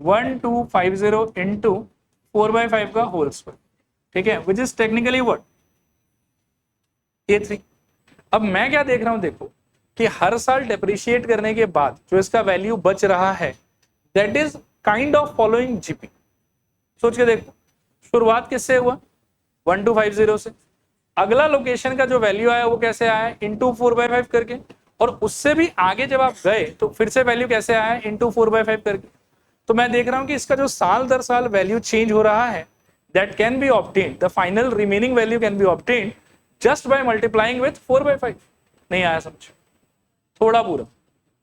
1250 इंटू 4/5 का होल स्क्वायर, ठीक है, which is technically what, A3। अब मैं क्या देख रहा हूं, देखो कि हर साल डेप्रिशिएट करने के बाद जो इसका वैल्यू बच रहा है that is kind of following GP. सोच के देखो, शुरुआत किससे हुआ, 1250 से, अगला लोकेशन का जो वैल्यू आया वो कैसे आया, इंटू 4/5 करके, और उससे भी आगे जब आप गए तो फिर से वैल्यू कैसे आया, इंटू 4/5 करके। तो मैं देख रहा हूं कि इसका जो साल दर साल वैल्यू चेंज हो रहा है that can be obtained, the final remaining value can be obtained just by multiplying with 4/5। नहीं आया समझ, थोड़ा पूरा।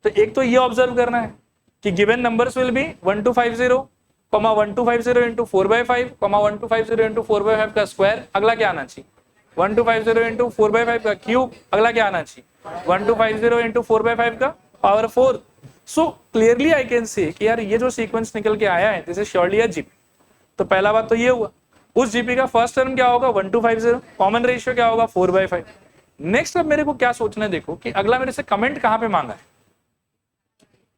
तो एक तो ये ऑब्जर्व करना है कि given numbers will be 1250, 1250 into 4/5, 1250 into 4/5 का स्क्वायर, अगला क्या आना चाहिए, 1250 इंटू 4/5 का क्यूब, अगला क्या आना चाहिए, 1250 इंटू 4/5 का power 4। So clearly I can say कि यार ये जो सीक्वेंस निकल के आया है this is surely a GP. तो पहला बात तो ये हुआ, उस जीपी का फर्स्ट टर्म क्या होगा, 1250, कॉमन रेशियो क्या होगा, 4/5। नेक्स्ट अब मेरे को क्या सोचना है, देखो कि अगला मेरे से कमेंट कहां पे मांगा है,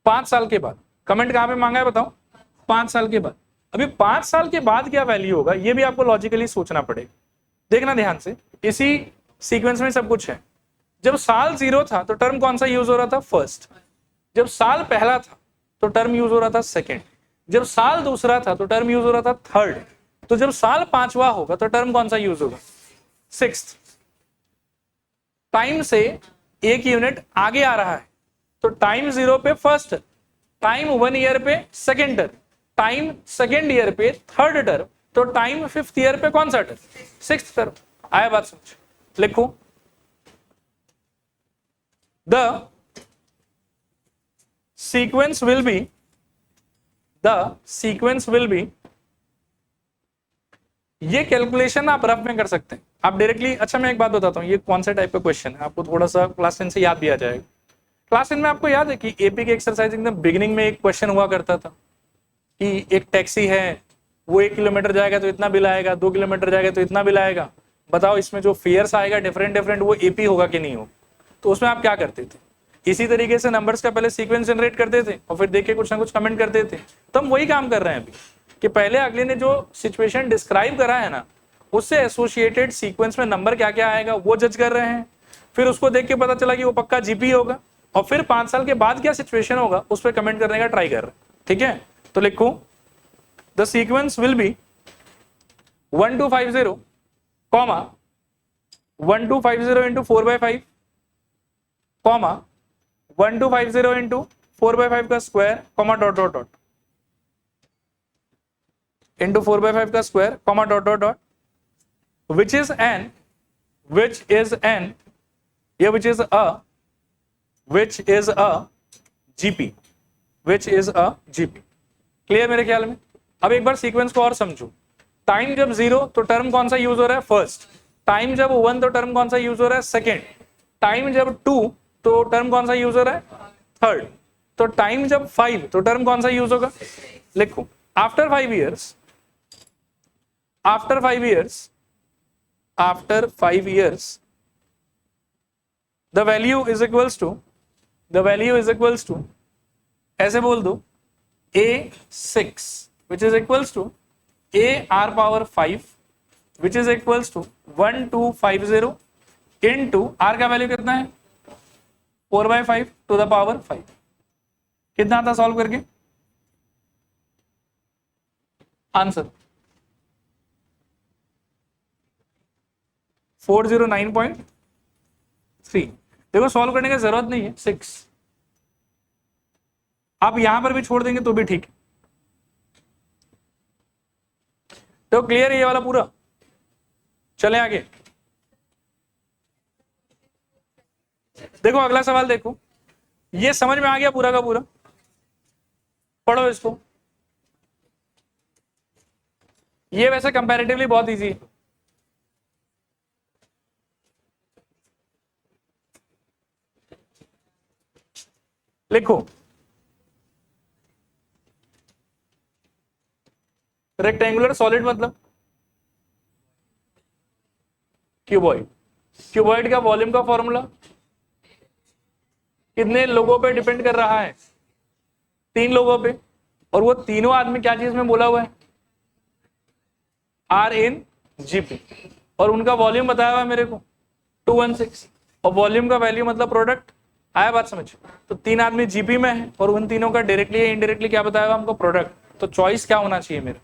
5 साल के बाद। कमेंट कहां पे मांगा है बताओ, 5 साल के बाद। अभी 5 साल के बाद क्या वैल्यू होगा ये भी आपको लॉजिकली सोचना पड़ेगा। देखना ध्यान से, इसी सीक्वेंस में सब कुछ है। जब साल 0 था तो टर्म कौन सा यूज हो रहा था, फर्स्ट। जब साल पहला था तो टर्म यूज हो रहा था सेकेंड। जब साल दूसरा था तो टर्म यूज हो रहा था थर्ड। तो जब साल 5वां होगा तो टर्म कौन सा यूज होगा, सिक्स्थ। टाइम से 1 यूनिट आगे आ रहा है तो टाइम 0 पे फर्स्ट टर्म, टाइम 1 ईयर पे second term, time second year पे थर्ड टर्म, तो टाइम 5th ईयर पे कौन सा टर्म, 6th टर्म। आया बात समझ, लिखो, द सीक्वेंस विल बी, ये कैलकुलेशन आप रफ में कर सकते हैं, आप डायरेक्टली। अच्छा मैं एक बात बताता हूँ, ये कौन सा टाइप का क्वेश्चन है, आपको थोड़ा सा क्लास 10 से याद भी आ जाएगा। क्लास 10 में आपको याद है कि एपी के एक्सरसाइज एकदम बिगिनिंग में एक क्वेश्चन हुआ करता था कि एक टैक्सी है, वो 1 किलोमीटर जाएगा तो इतना बिल आएगा, 2 किलोमीटर जाएगा तो इतना बिल आएगा, बताओ इसमें जो फेयर्स आएगा डिफरेंट वो एपी होगा कि नहीं होगा। तो उसमें आप क्या करते थे, इसी तरीके से नंबर्स का पहले सीक्वेंस जनरेट करते थे और फिर देख के कुछ ना कुछ कमेंट करते थे। तो हम वही काम कर रहे हैं अभी कि पहले अगले ने जो सिचुएशन डिस्क्राइब करा है ना, उससे एसोसिएटेड सीक्वेंस में नंबर क्या क्या आएगा वो जज कर रहे हैं। फिर उसको देख के पता चला कि वो पक्का जीपी होगा, और फिर 5 साल के बाद क्या सिचुएशन होगा उस पर कमेंट करने का ट्राई कर रहे हैं। ठीक है, तो लिखो, the sequence will be 1250, 1250 into 4/5, 1250 into 4/5 का square, dot dot dot into 4/5 का square, dot dot dot, which is an yeah, which is a GP, clear मेरे ख्याल में। अब एक बार सीक्वेंस को और समझो, टाइम जब 0 तो टर्म कौन सा यूज हो रहा है, फर्स्ट। टाइम जब 1 तो टर्म कौन सा यूज हो रहा है, सेकेंड। टाइम जब 2 तो टर्म कौन सा यूज हो रहा है, थर्ड। तो टाइम जब 5 तो टर्म कौन सा यूज होगा, लिखो, after 5 years the value is equals to ऐसे बोल दो A6 which is equals to A r power 5 which is equals to 1250 into R का वैल्यू कितना है 4/5 टू द पावर 5। कितना आता सॉल्व करके आंसर 409.3। देखो सॉल्व करने की जरूरत नहीं है 6, आप यहां पर भी छोड़ देंगे तो भी ठीक। तो क्लियर है ये वाला पूरा। चले आगे, देखो अगला सवाल देखो, ये समझ में आ गया पूरा का पूरा, पढ़ो इसको। ये वैसे कंपैरेटिवली बहुत इजी है। लिखो रेक्टेंगुलर सॉलिड मतलब क्यूबॉइड। क्यूबॉइड का वॉल्यूम का फॉर्मूला कितने लोगों पे डिपेंड कर रहा है 3 लोगों पे, और वो तीनों आदमी क्या चीज में बोला हुआ है आर इन जीपी, और उनका वॉल्यूम बताया हुआ है मेरे को 216, और वॉल्यूम का वैल्यू मतलब प्रोडक्ट। आया बात समझ? तो 3 आदमी जीपी में है और उन तीनों का डायरेक्टली या इनडायरेक्टली क्या बताया हुआ हमको प्रोडक्ट। तो चॉइस क्या होना चाहिए मेरा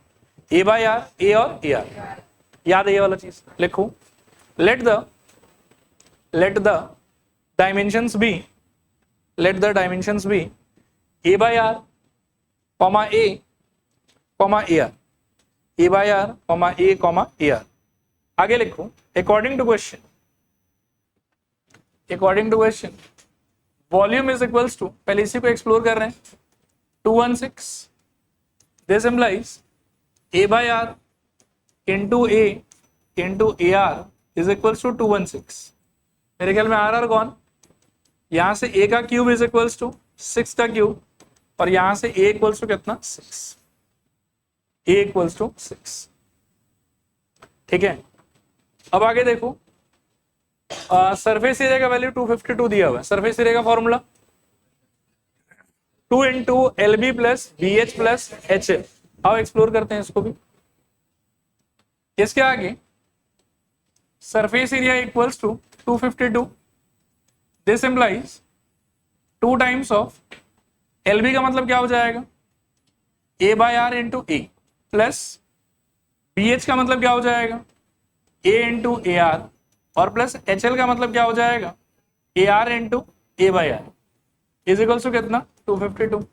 ए बाय आर, ए और ए आर। याद है ये वाला चीज, लिखो let the dimensions be, let the dimensions be a by r comma a comma ar, a by r comma a comma ar। आगे लिखो according to question volume is equals to, पहले इसी को एक्सप्लोर कर रहे हैं, 216, this implies a by r into a into ar is equals to 216। मेरे ख्याल में आर कौन, यहां से a का क्यूब इज इक्वल्स टू 6 का क्यूब, और यहां से a इक्वल्स टू कितना 6, a इक्वल्स टू 6। ठीक है, अब आगे देखो सरफेस एरिया का वैल्यू 252 दिया हुआ है। सरफेस एरिया का formula 2 into l b plus b h plus h l. आओ एक्सप्लोर करते हैं इसको भी। इसके आगे surface area equals to 252, this implies 2 times of l b का मतलब क्या हो जाएगा a by r into a, plus b h का मतलब क्या हो जाएगा ए इंटू ए आर, और प्लस एच एल का मतलब क्या हो जाएगा A R into A by R, is equals to कितना 252।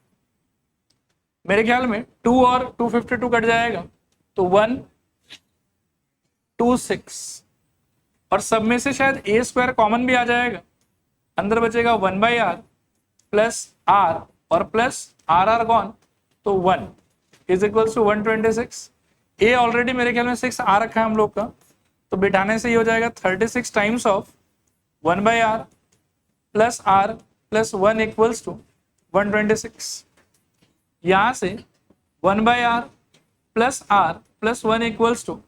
मेरे ख्याल में 2 और 252 कट जाएगा तो 126, और सब में से शायद ए स्क्वायर कॉमन भी आ जाएगा, अंदर बचेगा 1 बाई आर प्लस आर, और प्लस आर आर कौन, तो 1 इज इक्वल्स टू 126। ए ऑलरेडी मेरे ख्याल में 6 आ रखा है हम लोग का, तो बिठाने से ये हो जाएगा 36 times of 1 by r plus r plus 1 equals to 126। यहां से 1 by r plus r plus 1 equals to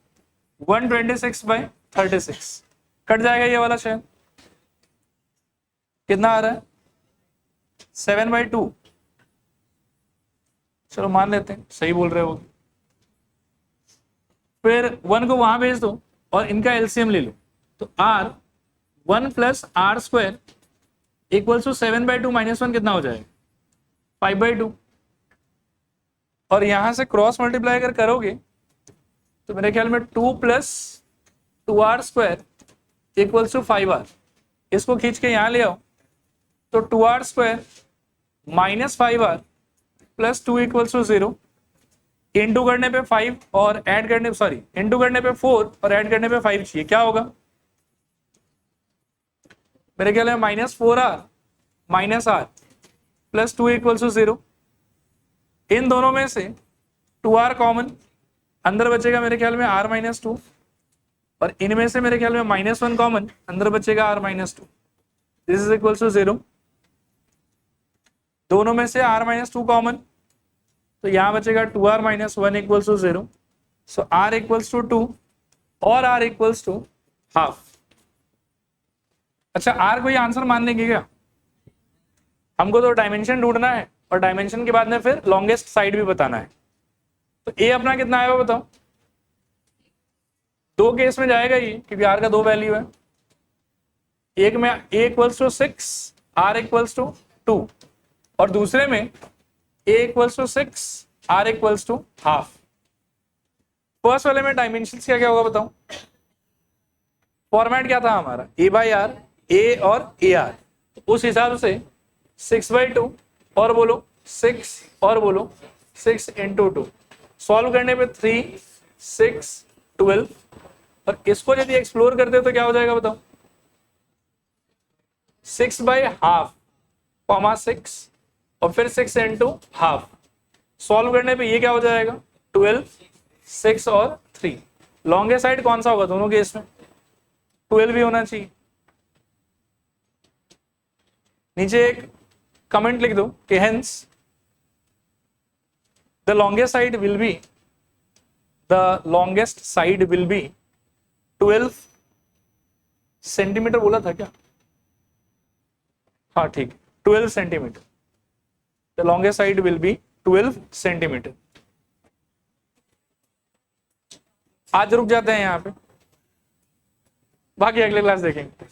126/36 cut जाएगा ये वाला शायद। कितना आ रहा है 7/2। चलो मान लेते हैं सही बोल रहे हो। फिर 1 को वहां भेज दो और इनका एलसीएम ले लो, तो r 1 plus are square equals to 7/2 minus 1 कितना हो जाएगा 5/2, और यहां से क्रॉस मल्टीप्लाई अगर करोगे तो मेरे ख्याल में 2 plus 2r square equals to 5r। इसको खींच के यहां ले आओ तो 2r square minus 5r plus 2 equals to 0। Into करने पे 5 और ऐड करने इंटू करने पे 4 और ऐड करने पे 5 चाहिए, क्या होगा मेरे ख्याल में -4r minus r plus 2 equals to 0। इन दोनों में से 2r कॉमन, अंदर बचेगा मेरे ख्याल में r माइनस 2, और इनमें से मेरे ख्याल में -1 कॉमन, अंदर बचेगा r minus 2, this is equals to 0। दोनों में से r माइनस 2 कॉमन, तो यहां बचेगा 2r minus 1 equals to 0। So r equals to 2 और r इक्वल्स टू हाफ। अच्छा r को ये आंसर मान लेंगे क्या, हमको तो डायमेंशन ढूंढना है और डायमेंशन के बाद में फिर लॉन्गेस्ट साइड भी बताना है। तो a अपना कितना आएगा बताओ, 2 केस में जाएगा ये क्योंकि r का 2 वैल्यू है। एक में a equals to 6, r equals to 2, और दूसरे में a equals to 6, r equals to हाफ। फर्स्ट वाले में डायमेंशंस क्या क्या होगा बताओ? फॉर्मेट क्या था हमारा? a बाई आर, a और ए आर, उस हिसाब से 6/2 और बोलो 6 और बोलो 6 इंटू 2, सॉल्व करने पे 3, 6, 12, और इसको यदि एक्सप्लोर करते हो तो क्या हो जाएगा बताओ? 6/2 कॉमा 6 और फिर 6 इंटू हाफ, सॉल्व करने पे ये क्या हो जाएगा? 12, 6 और 3। लॉन्गेस्ट साइड कौन सा होगा दोनों केस में? 12 ही होना चाहिए। नीचे एक कमेंट लिख दो कि hence the longest side will be, the longest side will be 12 centimetre बोला था क्या? हाँ ठीक, 12 centimetre. The longest side will be 12 centimetre. आज रुक जाते हैं यहाँ पे, बाकी अगले क्लास देखेंगे।